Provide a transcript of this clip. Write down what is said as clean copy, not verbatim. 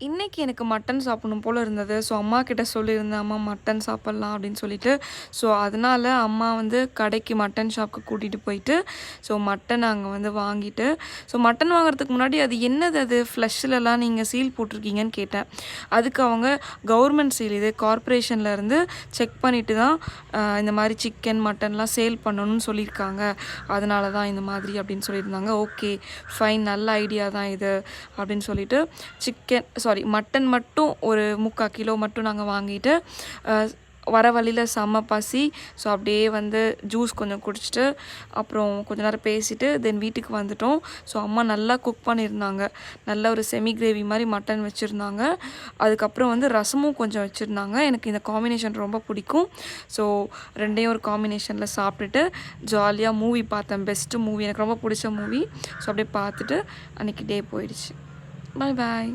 இன்னைக்கு எனக்கு மட்டன் சாப்பிடணும் போல இருந்தது. ஸோ அம்மாகிட்ட சொல்லியிருந்தேன், "அம்மா மட்டன் சாப்பிட்லாம்" அப்படின்னு சொல்லிட்டு. ஸோ அதனால அம்மா வந்து கடைக்கு மட்டன் ஷாப்க்கு கூட்டிட்டு போயிட்டு, ஸோ மட்டன் அங்க வந்து வாங்கிட்டு, ஸோ மட்டன் வாங்குறதுக்கு முன்னாடி அது என்னது அது ஃப்ளஷ்லலாம் நீங்க சீல் போட்டிருக்கீங்கன்னு கேட்டேன். அதுக்கு அவங்க கவர்மெண்ட் சீல் இது கார்ப்பரேஷன்ல இருந்து செக் பண்ணிட்டு தான் இந்த மாரி சிக்கன், மட்டன்லாம் சேல் பண்ணணும்னு சொல்லியிருக்காங்க. அதனால தான் இந்த மாதிரி அப்படின்னு சொல்லியிருந்தாங்க. ஓகே ஃபைன், நல்ல ஐடியா தான் இது அப்படின்னு சொல்லிட்டு மட்டன் மட்டும் ஒரு 3/4 கிலோ மட்டும் நாங்கள் வாங்கிட்டு வர வழியில் செம்ம பசி. ஸோ அப்படியே வந்து ஜூஸ் கொஞ்சம் குடிச்சிட்டு அப்புறம் கொஞ்ச நேரம் பேசிட்டு தென் வீட்டுக்கு வந்துட்டோம். ஸோ அம்மா நல்லா குக் பண்ணியிருந்தாங்க. நல்ல ஒரு செமி கிரேவி மாதிரி மட்டன் வச்சுருந்தாங்க. அதுக்கப்புறம் வந்து ரசமும் கொஞ்சம் வச்சுருந்தாங்க. எனக்கு இந்த காம்பினேஷன் ரொம்ப பிடிக்கும். ஸோ ரெண்டையும் ஒரு காம்பினேஷனில் சாப்பிட்டுட்டு ஜாலியாக மூவி பார்த்தேன். பெஸ்ட்டு மூவி, எனக்கு ரொம்ப பிடிச்ச மூவி. ஸோ அப்படியே பார்த்துட்டு அன்றைக்கி டே போயிடுச்சு. பாய் பாய்.